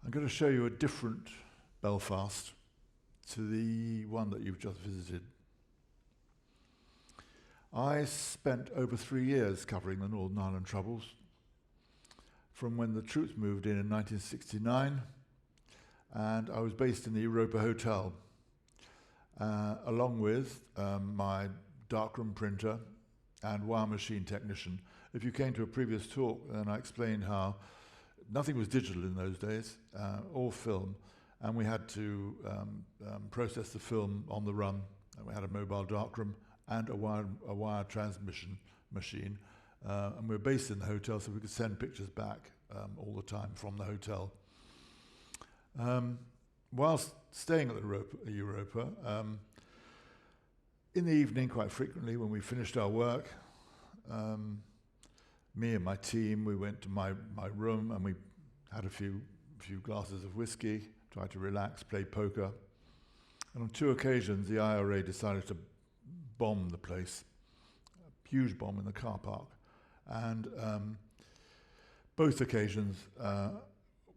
I'm going to show you a different Belfast to the one that you've just visited. I spent over 3 years covering the Northern Ireland Troubles, from when the troops moved in 1969, and I was based in the Europa Hotel, along with my darkroom printer and wire machine technician. If you came to a previous talk, then I explained how nothing was digital in those days, all film, and we had to process the film on the run. We had a mobile darkroom and a wire transmission machine, and we were based in the hotel, so we could send pictures back all the time from the hotel. Whilst staying at the Europa, in the evening, quite frequently, when we finished our work, me and my team, we went to my room and we had a few glasses of whiskey, tried to relax, play poker. And on 2 occasions, the IRA decided to bomb the place, a huge bomb in the car park. And both occasions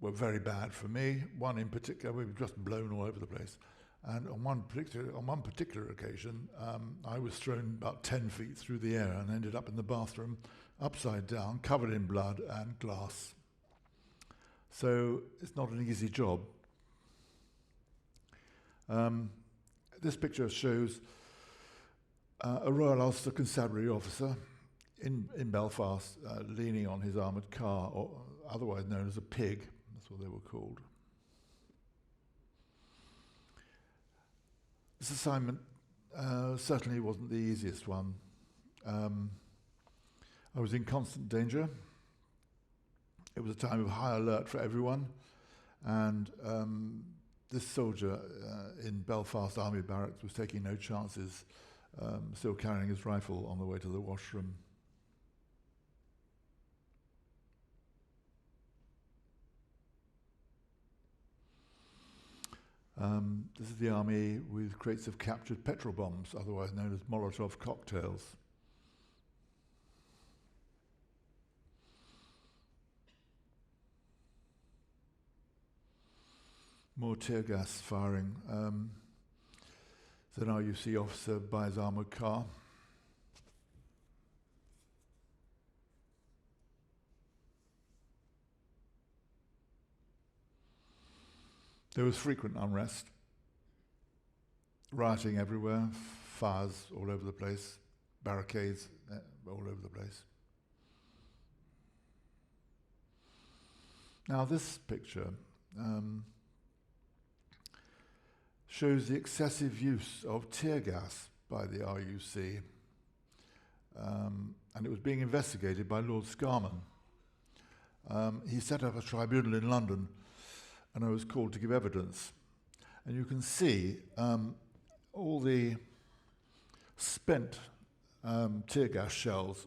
were very bad for me. One in particular, we were just blown all over the place. And on one particular occasion, I was thrown about 10 feet through the air and ended up in the bathroom, upside down, covered in blood and glass. So it's not an easy job. This picture shows a Royal Ulster Constabulary officer in Belfast, leaning on his armoured car, or otherwise known as a pig. That's what they were called. This assignment certainly wasn't the easiest one. I was in constant danger. It was a time of high alert for everyone, and this soldier in Belfast Army Barracks was taking no chances, still carrying his rifle on the way to the washroom. This is the army with crates of captured petrol bombs, otherwise known as Molotov cocktails. More tear gas firing. So now you see officer by his armoured car. There was frequent unrest, rioting everywhere, fires all over the place, barricades all over the place. Now this picture shows the excessive use of tear gas by the RUC, and it was being investigated by Lord Scarman. He set up a tribunal in London, and I was called to give evidence. And you can see all the spent tear gas shells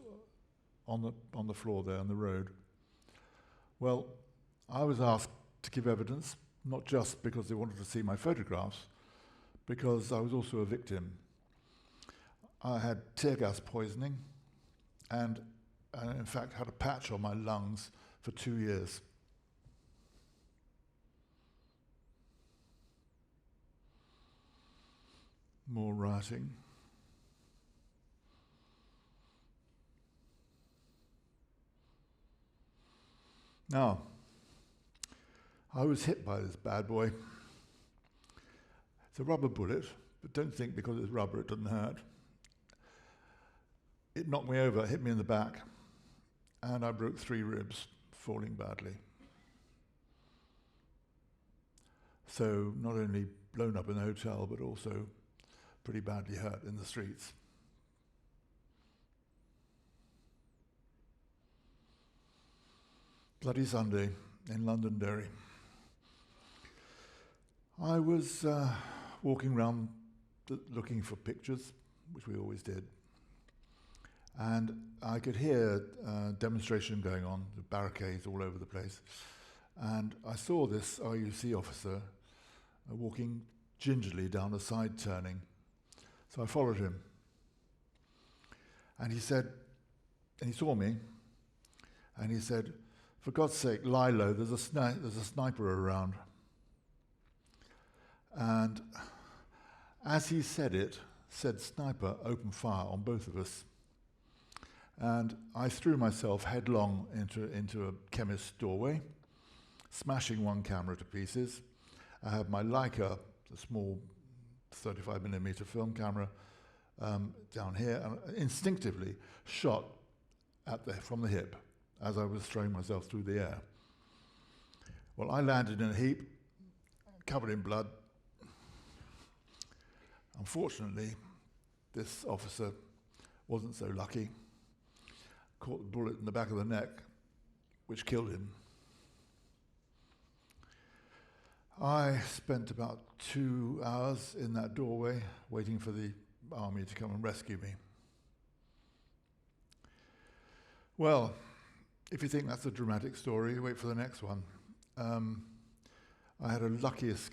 on the floor there on the road. Well, I was asked to give evidence, not just because they wanted to see my photographs, because I was also a victim. I had tear gas poisoning, and in fact had a patch on my lungs for 2 years. More rioting. Now, I was hit by this bad boy. It's a rubber bullet, but don't think because it's rubber it doesn't hurt. It knocked me over, hit me in the back, and I broke 3 ribs, falling badly. So not only blown up in the hotel, but also pretty badly hurt in the streets. Bloody Sunday in Londonderry. I was walking around looking for pictures, which we always did, and I could hear a demonstration going on, the barricades all over the place, and I saw this RUC officer walking gingerly down a side turning. So I followed him, and he said, and he saw me, and he said, "For God's sake, lie low, there's a sniper around." And as he said sniper, opened fire on both of us. And I threw myself headlong into a chemist's doorway, smashing one camera to pieces. I had my Leica, a small 35mm film camera, down here, and instinctively shot from the hip as I was throwing myself through the air. Well, I landed in a heap, covered in blood. Unfortunately, this officer wasn't so lucky. Caught the bullet in the back of the neck, which killed him. I spent about 2 hours in that doorway waiting for the army to come and rescue me. Well, if you think that's a dramatic story, wait for the next one. I had a lucky escape.